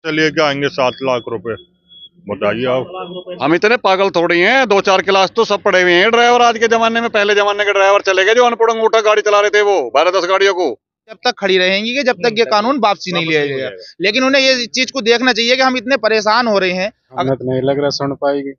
से लेके आएंगे 7 लाख रुपए। बताइए आप। हम इतने पागल थोड़ी हैं, 2-4 क्लास तो सब पढ़े हुए हैं ड्राइवर आज के जमाने में। पहले जमाने के ड्राइवर चले गए जो अनपढ़ अंगूठा गाड़ी चला रहे थे, वो 12-10 गाड़ियों को जब तक खड़ी रहेंगी कि जब तक ये कानून वापसी नहीं लिया जाएगा। लेकिन उन्हें ये चीज को देखना चाहिए कि हम इतने परेशान हो रहे हैं। हमें तो नहीं लग रहा सुन पाएगी।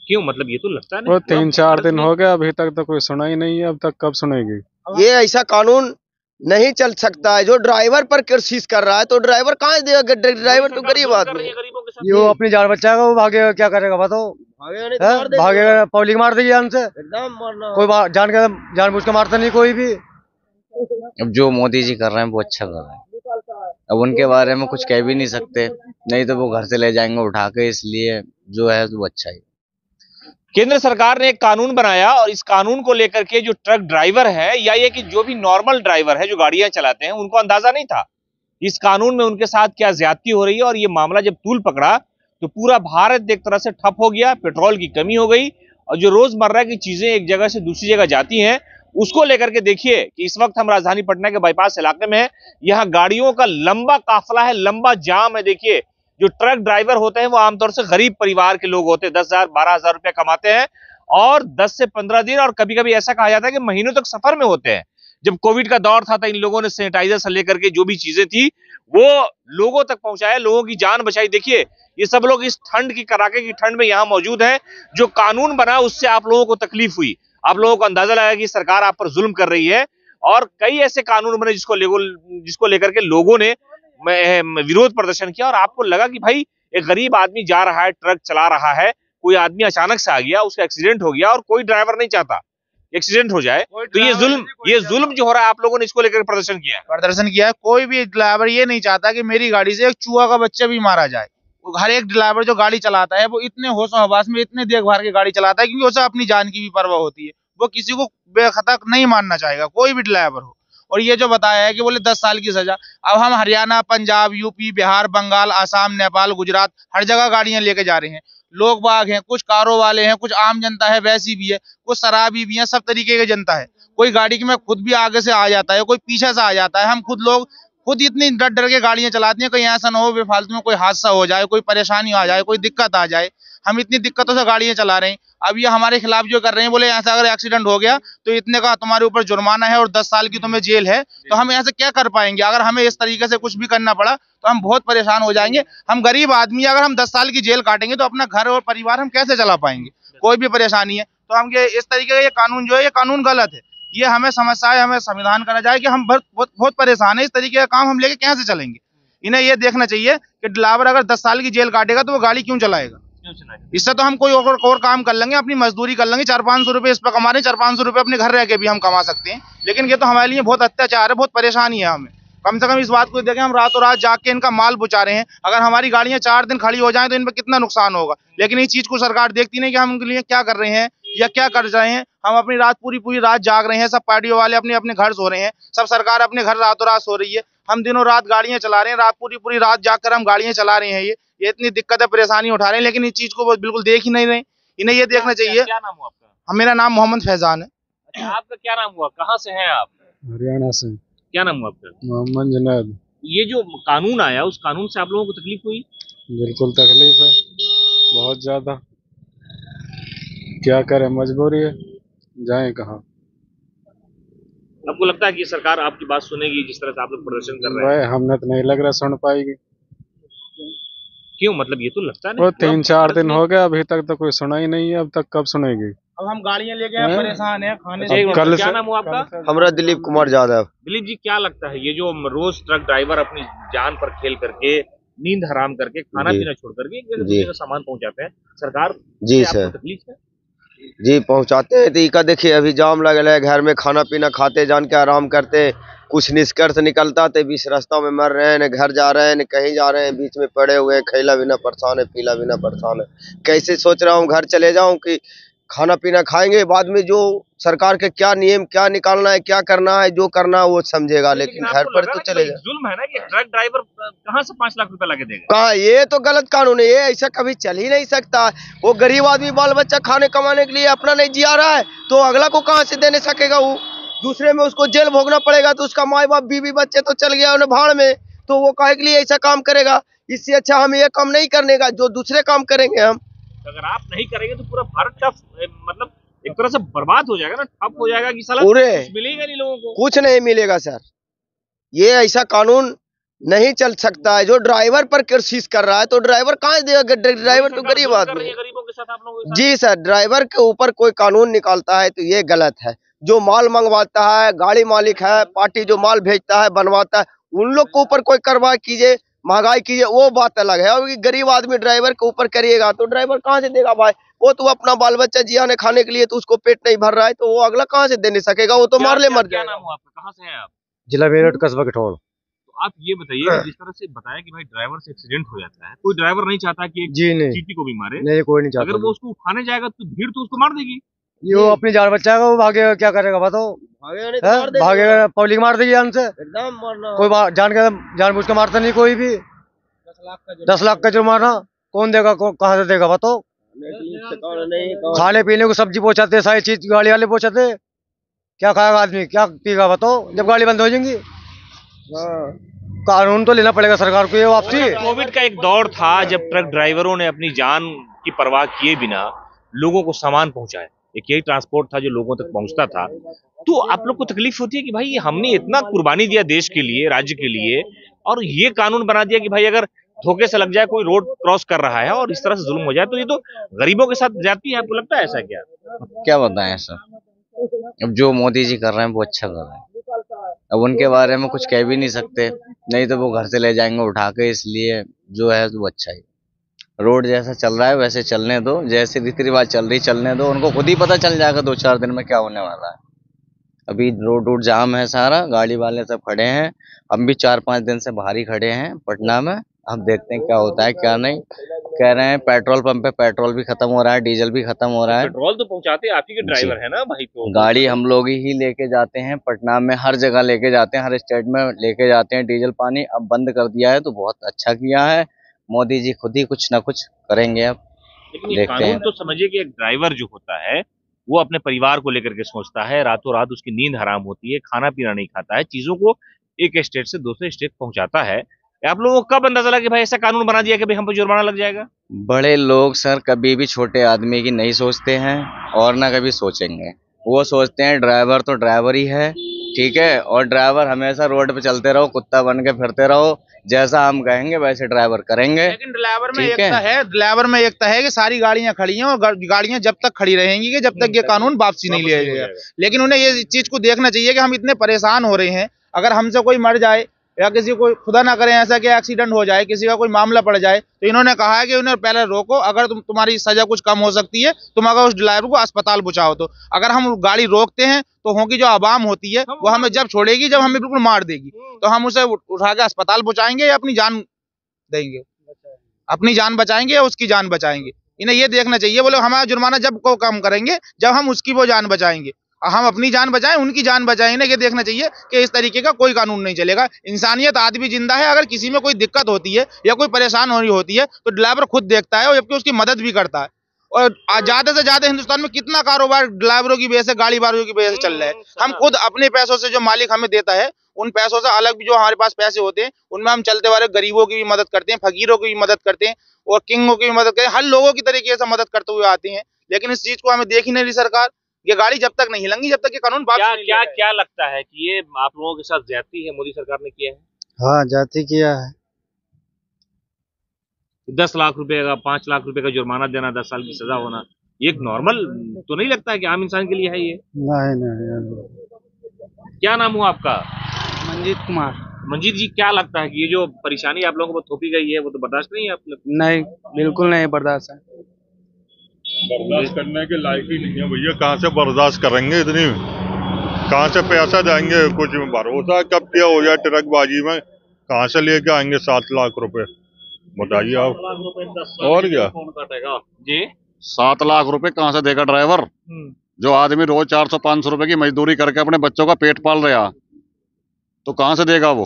क्यों? मतलब ये तो लगता है वो 3-4 दिन हो गया, अभी तक तो कोई सुना ही नहीं है। अब तक कब सुनेगी? ये ऐसा कानून नहीं चल सकता है जो ड्राइवर पर कोशिश कर रहा है, तो ड्राइवर कहाँ देगा? ड्राइवर तो गरीब आदमी है। ये वो अपनी जान बचाएगा, वो भागेगा क्या करेगा बताओ? भागेगा, पब्लिक मार देगी जान से। कोई जानबूझ के मारता नहीं कोई भी। अब जो मोदी जी कर रहे हैं वो अच्छा कर रहे हैं, अब उनके बारे में कुछ कह भी नहीं सकते, नहीं तो वो घर से ले जाएंगे उठा के, इसलिए जो है वो अच्छा है। केंद्र सरकार ने एक कानून बनाया और इस कानून को लेकर के जो ट्रक ड्राइवर है या ये कि जो भी नॉर्मल ड्राइवर है जो गाड़ियां चलाते हैं, उनको अंदाजा नहीं था इस कानून में उनके साथ क्या ज्यादती हो रही है। और ये मामला जब तूल पकड़ा तो पूरा भारत एक तरह से ठप हो गया, पेट्रोल की कमी हो गई और जो रोजमर्रा की चीजें एक जगह से दूसरी जगह जाती हैं उसको लेकर के देखिए कि इस वक्त हम राजधानी पटना के बाईपास इलाके में हैं। यहाँ गाड़ियों का लंबा काफिला है, लंबा जाम है। देखिए जो ट्रक ड्राइवर होते हैं वो आमतौर से गरीब परिवार के लोग होते हैं, 10,000-12,000 रुपए कमाते हैं और 10 से 15 दिन और कभी कभी ऐसा कहा जाता है कि महीनों तक सफर में होते हैं। जब कोविड का दौर था तो इन लोगों ने सैनिटाइजर से लेकर के जो भी चीजें थी वो लोगों तक पहुंचाया, लोगों की जान बचाई। देखिए ये सब लोग इस ठंड की, कड़ाके की ठंड में यहाँ मौजूद हैं। जो कानून बना उससे आप लोगों को तकलीफ हुई, आप लोगों को अंदाजा लगा कि सरकार आप पर जुल्म कर रही है और कई ऐसे कानून बने जिसको लेकर के लोगों ने विरोध प्रदर्शन किया। और आपको लगा कि भाई एक गरीब आदमी जा रहा है, ट्रक चला रहा है, कोई आदमी अचानक से आ गया, उसका एक्सीडेंट हो गया और कोई ड्राइवर नहीं चाहता एक्सीडेंट हो जाए, तो ये जुल्म जो हो रहा है, आप लोगों ने इसको लेकर प्रदर्शन किया है। कोई भी ड्राइवर ये नहीं चाहता कि मेरी गाड़ी से एक चूहा का बच्चा भी मारा जाए। हर एक ड्राइवर जो गाड़ी चलाता है वो इतने होश हवास में, इतने देखभाल के गाड़ी चलाता है क्योंकि उसे अपनी जान की भी परवाह होती है। वो किसी को बेखतरा नहीं मानना चाहेगा, कोई भी ड्राइवर हो। और ये जो बताया है कि बोले 10 साल की सजा, अब हम हरियाणा, पंजाब, यूपी, बिहार, बंगाल, आसाम, नेपाल, गुजरात हर जगह गाड़ियां लेके जा रहे हैं। लोग बाग हैं, कुछ कारों वाले हैं, कुछ आम जनता है वैसी भी है, कुछ शराबी भी है, सब तरीके की जनता है। कोई गाड़ी में खुद भी आगे से आ जाता है, कोई पीछे से आ जाता है। हम खुद इतनी डर डर के गाड़ियां चलाती हैं, कहीं ऐसा ना हो बेफालतू में कोई हादसा हो जाए, कोई परेशानी आ जाए, कोई दिक्कत आ जाए। हम इतनी दिक्कतों से गाड़ियां चला रहे हैं। अब ये हमारे खिलाफ जो कर रहे हैं, बोले ऐसा अगर एक्सीडेंट हो गया तो इतने का तुम्हारे ऊपर जुर्माना है और 10 साल की तुम्हें जेल है। तो हम यहाँ से क्या कर पाएंगे? अगर हमें इस तरीके से कुछ भी करना पड़ा तो हम बहुत परेशान हो जाएंगे। हम गरीब आदमी, अगर हम 10 साल की जेल काटेंगे तो अपना घर और परिवार हम कैसे चला पाएंगे? कोई भी परेशानी है तो हम ये इस तरीके का ये कानून जो है, ये कानून गलत है। ये हमें समस्या है, हमें संविधान करा जाए कि हम बहुत परेशान है। इस तरीके का काम हम लेके कैसे चलेंगे? इन्हें ये देखना चाहिए कि ड्राइवर अगर 10 साल की जेल काटेगा तो वो गाड़ी क्यों चलाएगा? इससे तो हम कोई और काम कर लेंगे, अपनी मजदूरी कर लेंगे, 400-500 रुपए इस पर कमा रहे हैं, 400-500 रुपए अपने घर रह के भी हम कमा सकते हैं। लेकिन ये तो हमारे लिए बहुत अत्याचार है, बहुत परेशानी है। हमें कम से कम इस बात को देखें, हम रातों रात जाग के इनका माल बुचा रहे हैं। अगर हमारी गाड़ियां 4 दिन खड़ी हो जाएं तो इन पर कितना नुकसान होगा। लेकिन इस चीज को सरकार देखती नहीं कि हम उनके लिए क्या कर रहे हैं या क्या कर रहे हैं। हम अपनी रात पूरी रात जाग रहे हैं, सब पार्टियों वाले अपने अपने घर सो रहे हैं, सब सरकार अपने घर रातों रात सो रही है। हम दिनों रात गाड़ियां चला रहे हैं, रात पूरी रात जाग कर हम गाड़ियां चला रहे हैं। ये इतनी दिक्कत है, परेशानी उठा रहे हैं, लेकिन इस चीज को वो बिल्कुल देख ही नहीं रहे। इन्हें ये देखना चाहिए। क्या नाम हुआ आपका? मेरा नाम मोहम्मद फैजान है। अच्छा, आपका क्या नाम हुआ? कहाँ से हैं आप? हरियाणा से। क्या नाम हुआ आपका? मोहम्मद जुनैद। ये जो कानून आया, उस कानून से आप लोगों को तकलीफ हुई? बिल्कुल तकलीफ है, बहुत ज्यादा। क्या करें, मजबूरी है, जाएं कहाँ? आपको लगता है कि सरकार आपकी बात सुनेगी जिस तरह से आप लोग प्रदर्शन कर रहे हैं? हमें तो नहीं लग रहा सुन पाएगी। क्यों? मतलब ये तो लगता है वो 3-4 दिन हो गया, अभी तक तो कोई सुना ही नहीं है। अब तक कब सुनेगी? अब हम गाड़ियां लेके परेशान है, खाने से। क्या नाम हुआ आपका? हमारा दिलीप कुमार यादव। दिलीप जी, क्या लगता है ये जो रोज ट्रक ड्राइवर अपनी जान पर खेल करके, नींद हराम करके, खाना पीना छोड़ करके सामान पहुंचाते हैं, सरकार जी सर तकलीफ है? जी पहुंचाते हैं। तो इका देखिए अभी जाम लगल है, घर में खाना पीना खाते जान के आराम करते, कुछ निष्कर्ष निकलता तो बीच रास्ता में मर रहे हैं, न घर जा रहे हैं, न कहीं जा रहे हैं, बीच में पड़े हुए हैं, खैला बिना परेशान है, पीला बिना परेशान है। कैसे सोच रहा हूँ घर चले जाऊं कि खाना पीना खाएंगे, बाद में जो सरकार के क्या नियम क्या निकालना है, क्या करना है, जो करना है वो समझेगा। लेकिन घर पर तो चलेगा। जुल्म है ना कि ट्रक ड्राइवर कहाँ से 5 लाख रुपए लगे देगा? कहाँ? ये तो गलत कानून है, ये ऐसा कभी चल ही नहीं सकता। वो गरीब आदमी बाल बच्चा खाने कमाने के लिए अपना नहीं जिया रहा है तो अगला को कहाँ से देने सकेगा? वो दूसरे में उसको जेल भोगना पड़ेगा, तो उसका माँ बाप बीवी बच्चे तो चल गया उन्हें भाड़ में, तो वो काहे के लिए ऐसा काम करेगा? इससे अच्छा हम ये काम नहीं करने का, जो दूसरे काम करेंगे हम। अगर आप नहीं करेंगे तो पूरा भारत टफ, मतलब एक तरह से बर्बाद हो जाएगा ना, ठप हो जाएगा कि साला पूरे कुछ मिलेगा नहीं लोगों को। कुछ नहीं मिलेगा सर, ये ऐसा कानून नहीं चल सकता है। जो ड्राइवर पर कोशिश कर रहा है तो ड्राइवर कहाँ देगा? ड्राइवर तो गरीब आदमी है। गरीबों के साथ आप लोगों के साथ। जी सर, ड्राइवर के ऊपर कोई कानून निकालता है तो ये गलत है। जो माल मंगवाता है, गाड़ी मालिक है, पार्टी जो माल भेजता है, बनवाता है, उन लोग के ऊपर कोई कार्रवाई कीजिए, महंगाई कीजिए, वो बात अलग है। और गरीब आदमी ड्राइवर के ऊपर करिएगा तो ड्राइवर कहाँ से देगा भाई? वो तो अपना बाल बच्चा जियाने खाने के लिए, तो उसको पेट नहीं भर रहा है तो वो अगला कहाँ से दे नहीं सकेगा? वो तो मार ले मर क्या जाएगा। नाम हुआ आपका, कहाँ से हैं आप? जिला मेरठ, कस्बा कठौड़। तो आप ये बताइए कि जिस तरह से बताया कि भाई ड्राइवर से एक्सीडेंट हो जाता है, कोई ड्राइवर नहीं चाहता कि एक जी नहीं, चींटी को भी मारे। नहीं कोई नहीं अगर चाहता। वो उसको उठाने जाएगा तो भीड़ तो उसको मार देगी। ये वो अपनी जान बचाएगा, वो भागेगा, क्या करेगा बताओ? भागेगा, पब्लिक मार देगी जान से। एकदम मारना। कोई जानबूझ के मारता नहीं कोई भी। 10 लाख का जुर्माना कौन देगा? कहाँ से देगा बताओ? खाने पीने को सब्जी पहुंचाते, सारी चीज गाड़ी वाले पहुंचाते, क्या खाएगा आदमी, क्या पिएगा बताओ जब गाड़ी बंद हो जाएंगी? कानून तो लेना पड़ेगा सरकार को ये वापसी। कोविड का एक दौर था जब ट्रक ड्राइवरों ने अपनी जान की परवाह किए बिना लोगों को सामान पहुंचाया, एक यही ट्रांसपोर्ट था जो लोगों तक पहुंचता था। तो आप लोग को तकलीफ होती है कि भाई हमने इतना कुर्बानी दिया देश के लिए, राज्य के लिए, और ये कानून बना दिया कि भाई अगर धोखे से लग जाए, कोई रोड क्रॉस कर रहा है और इस तरह से जुल्म हो जाए, तो ये तो गरीबों के साथ ज्यादती है। आपको लगता है ऐसा? क्या बताएं सर, अब जो मोदी जी कर रहे हैं वो अच्छा कर रहे हैं। अब उनके बारे में कुछ कह भी नहीं सकते, नहीं तो वो घर से ले जाएंगे उठा के, इसलिए जो है वो अच्छा ही। रोड जैसा चल रहा है वैसे चलने दो, जैसे रीति रिवाज चल रही चलने दो, उनको खुद ही पता चल जाएगा 2-4 दिन में क्या होने वाला है। अभी रोड जाम है सारा, गाड़ी वाले सब खड़े हैं, हम भी 4-5 दिन से बाहर ही खड़े हैं पटना में। हम देखते हैं क्या होता है क्या नहीं। कह रहे हैं पेट्रोल पंप पे पेट्रोल भी खत्म हो रहा है, डीजल भी खत्म हो रहा है। पेट्रोल तो पहुंचाते आप ही के ड्राइवर है ना भाई? तो गाड़ी हम लोग ही लेके जाते हैं, पटना में हर जगह लेके जाते हैं, हर स्टेट में लेके जाते हैं। डीजल पानी अब बंद कर दिया है तो बहुत अच्छा किया है मोदी जी, खुद ही कुछ ना कुछ करेंगे। अब लेकिन ये देखते कानून हैं। तो समझिए कि एक ड्राइवर जो होता है वो अपने परिवार को लेकर के सोचता है, रातों रात उसकी नींद हराम होती है, खाना पीना नहीं खाता है, चीजों को एक स्टेट से दूसरे स्टेट पहुंचाता है। आप लोगों को कब अंदाजा लगा कि भाई ऐसा कानून बना दिया कि भाई हम पर जुर्माना लग जाएगा? बड़े लोग सर कभी भी छोटे आदमी की नहीं सोचते हैं और ना कभी सोचेंगे। वो सोचते हैं ड्राइवर तो ड्राइवर ही है, ठीक है, और ड्राइवर हमेशा रोड पे चलते रहो, कुत्ता बन के फिरते रहो, जैसा हम कहेंगे वैसे ड्राइवर करेंगे। लेकिन ड्राइवर में ठीक एकता है, ड्राइवर में एकता है कि सारी गाड़ियां खड़ी हैं और गाड़ियां जब तक खड़ी रहेंगी कि जब तक ये कानून वापसी नहीं लिया जाएगा। लेकिन उन्हें ये चीज को देखना चाहिए कि हम इतने परेशान हो रहे हैं, अगर हमसे कोई मर जाए या किसी को खुदा ना करे ऐसा कि एक्सीडेंट हो जाए, किसी का कोई मामला पड़ जाए, तो इन्होंने कहा है कि उन्हें पहले रोको, अगर तुम्हारी सजा कुछ कम हो सकती है, तुम अगर उस ड्राइवर को अस्पताल पहुंचाओ। तो अगर हम गाड़ी रोकते हैं तो होगी जो आवाम होती है वो हमें जब छोड़ेगी, जब हमें बिल्कुल मार देगी, तो हम उसे उठा के अस्पताल पहुंचाएंगे या अपनी जान देंगे, अपनी जान बचाएंगे या उसकी जान बचाएंगे। इन्हें ये देखना चाहिए, बोले हमारा जुर्माना जब को कम करेंगे जब हम उसकी वो जान बचाएंगे, हम अपनी जान बचाएं, उनकी जान बचाएं। इन्हें ये देखना चाहिए कि इस तरीके का कोई कानून नहीं चलेगा। इंसानियत आदमी जिंदा है, अगर किसी में कोई दिक्कत होती है या कोई परेशान हो रही होती है तो ड्राइवर खुद देखता है और जबकि उसकी मदद भी करता है। और ज्यादा से ज्यादा हिंदुस्तान में कितना कारोबार ड्राइवरों की वजह से, गाड़ी वालों की वजह से चल रहा है। हम खुद अपने पैसों से, जो मालिक हमें देता है उन पैसों से अलग भी जो हमारे पास पैसे होते हैं उनमें हम चलते वाले गरीबों की भी मदद करते हैं, फकीरों की भी मदद करते हैं और किंगों की भी मदद करते हैं, हर लोगों की तरीके से मदद करते हुए आते हैं। लेकिन इस चीज को हमें देख ही नहीं रही सरकार। ये गाड़ी जब तक नहीं हिलेंगी, जब तक ये कानून क्या लगता है कि ये आप लोगों के साथ ज्यादती है मोदी सरकार ने किया है? हाँ जाति किया है। 10 लाख रुपए का, 5 लाख रुपए का जुर्माना देना, 10 साल की सजा होना, ये एक नॉर्मल तो नहीं लगता है कि आम इंसान के लिए है ये? नहीं। क्या नाम हुआ आपका? मंजीत कुमार। मंजीत जी, क्या लगता है कि ये जो परेशानी आप लोगों को थोपी गई है वो तो बर्दाश्त नहीं है आप लोग? नहीं, बिल्कुल नहीं बर्दाश्त है। बर्दाश्त करने के लायक ही नहीं है भैया, कहाँ से बर्दाश्त करेंगे इतनी, कहाँ से पैसा देंगे? कुछ भरोसा कब क्या हो जाए ट्रकबाजी में, कहाँ से लेके आएंगे 7 लाख रुपए? बताइए आप। और क्या कौन काटेगा जी? 7 लाख रुपए कहाँ से देगा ड्राइवर? जो आदमी रोज 400-500 रुपए की मजदूरी करके अपने बच्चों का पेट पाल रहा, तो कहाँ से देगा वो?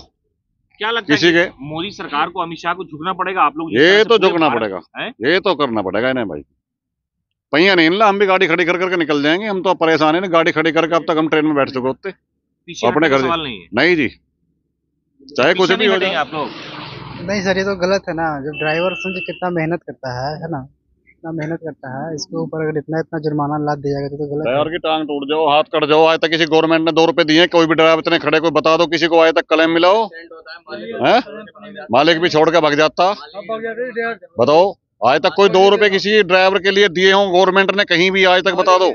क्या लगता किसी है के मोदी सरकार को, अमित शाह को झुकना पड़ेगा? आप लोग ये तो झुकना पड़ेगा, ये तो करना पड़ेगा इन्हें भाई। पहिया नहीं हिलना, हम भी गाड़ी खड़ी कर करके निकल जाएंगे। हम तो परेशान है ना, गाड़ी खड़ी करके अब तक हम ट्रेन में बैठ चुके होते पीछे अपने घर सवाल नहीं है। नहीं जी, चाहे कुछ भी हो हटेंगे जाए। आप लोग? नहीं सर, ये तो गलत है ना। जब ड्राइवर समझे कितना मेहनत करता है ना, इतना मेहनत करता है, इसके ऊपर अगर इतना इतना जुर्माना लाद दिया जाएगा तो गलत है। ड्राइवर की टांग टूट जाओ, हाथ कट जाओ, आज तक किसी गवर्नमेंट ने 2 रुपए दिए? कोई भी ड्राइवर इतने खड़े, कोई बता दो किसी को आज तक क्लेम मिला हो? हैं? मालिक भी छोड़ के भाग जाता। बताओ, आज तक कोई 2 रुपए किसी ड्राइवर के लिए दिए हों गवर्नमेंट ने कहीं भी? आज तक बता दो।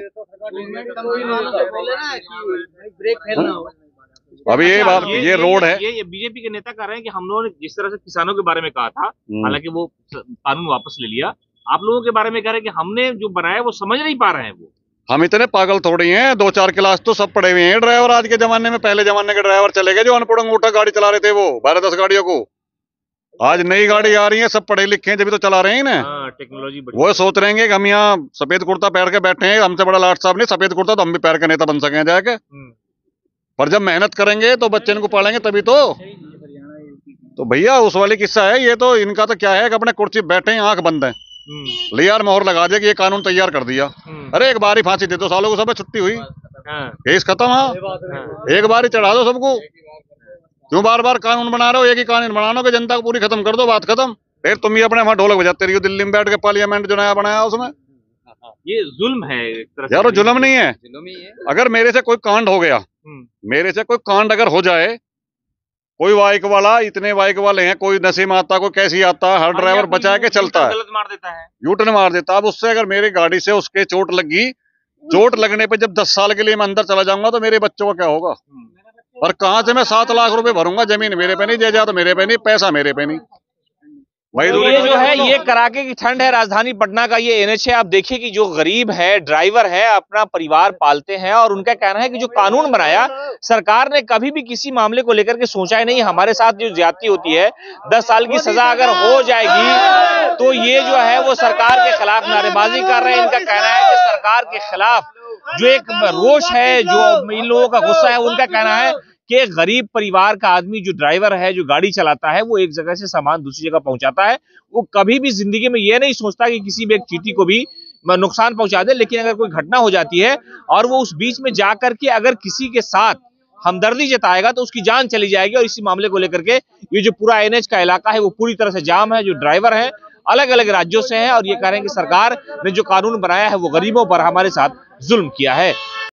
अभी ये रोड है। ये बीजेपी के नेता कह रहे हैं कि हम लोगों ने जिस तरह से किसानों के बारे में कहा था, हालांकि वो कानून वापस ले लिया, आप लोगों के बारे में कह रहे हैं कि हमने जो बनाया वो समझ नहीं पा रहे हैं। वो हम इतने पागल थोड़ी हैं, 2-4 क्लास तो सब पढ़े हुए हैं ड्राइवर आज के जमाने में। पहले जमाने के ड्राइवर चले गए जो अनपढ़ अंगूठा गाड़ी चला रहे थे, वो 12-10 गाड़ियों को। आज नई गाड़ी आ रही है, सब पढ़े लिखे हैं, जब तो चला रहे हैं ना। टेक्नोलॉजी वो सोच रहे हैं कि हम यहाँ सफेद कुर्ता पहन के बैठे हैं, हमसे बड़ा लाट साहब नहीं सफेद कुर्ता, तो हम भी पहन के नेता बन सके जाके। पर जब मेहनत करेंगे तो बच्चे इनको पालेंगे तभी तो भैया उस वाली किस्सा है ये। तो इनका तो क्या है कि अपने कुर्सी बैठे हैं, आंख बंद है, ले यार मोहर लगा दिया कि ये कानून तैयार कर दिया। अरे एक बार ही फांसी दे दो, सालों को सब छुट्टी हुई, केस खत्म। हाँ, एक बार ही चढ़ा दो सबको। क्यों बार बार कानून बना रहे हो? एक ही कानून बनाना कि जनता को पूरी खत्म कर दो, बात खत्म। फिर तुम भी अपने वहां ढोलक बजाते रहिए दिल्ली में बैठ के, पार्लियामेंट जो नया बनाया उसमें। ये जुल्म है एक तरह से। यार जुल्म नहीं है। अगर मेरे से कोई कांड हो गया, मेरे से कोई कांड अगर हो जाए, कोई बाइक वाला, इतने बाइक वाले हैं, कोई नशे में आता, कोई कैसी आता है, हर ड्राइवर बचा के चलता है, गलत मार देता है, यूटर्न मार देता है। अब उससे अगर मेरी गाड़ी से उसके चोट लगी, चोट लगने पे जब 10 साल के लिए मैं अंदर चला जाऊंगा तो मेरे बच्चों का क्या होगा? और कहां से मैं 7 लाख रुपए भरूंगा? जमीन मेरे पे नहीं, जायदाद मेरे पे नहीं, पैसा मेरे पे नहीं। तो ये जो है ये कड़ाके की ठंड है राजधानी पटना का ये एनएच है। आप देखिए कि जो गरीब है, ड्राइवर है, अपना परिवार पालते हैं, और उनका कहना है कि जो कानून बनाया सरकार ने कभी भी किसी मामले को लेकर के सोचा ही नहीं। हमारे साथ जो ज्यादती होती है, 10 साल की सजा अगर हो जाएगी तो ये जो है वो सरकार के खिलाफ नारेबाजी कर रहे हैं। इनका कहना है कि सरकार के खिलाफ जो एक रोष है, जो इन लोगों का गुस्सा है, उनका कहना है कि एक गरीब परिवार का आदमी जो ड्राइवर है, जो गाड़ी चलाता है, वो एक जगह से सामान दूसरी जगह पहुंचाता है, वो कभी भी जिंदगी में ये नहीं सोचता कि किसी भी एक चीटी को भी नुकसान पहुंचा दे। लेकिन अगर कोई घटना हो जाती है और वो उस बीच में जाकर के अगर किसी के साथ हमदर्दी जताएगा तो उसकी जान चली जाएगी। और इसी मामले को लेकर के ये जो पूरा एनएच का इलाका है वो पूरी तरह से जाम है। जो ड्राइवर है अलग अलग राज्यों से हैं और ये कह रहे हैं कि सरकार ने जो कानून बनाया है वो गरीबों पर हमारे साथ जुल्म किया है।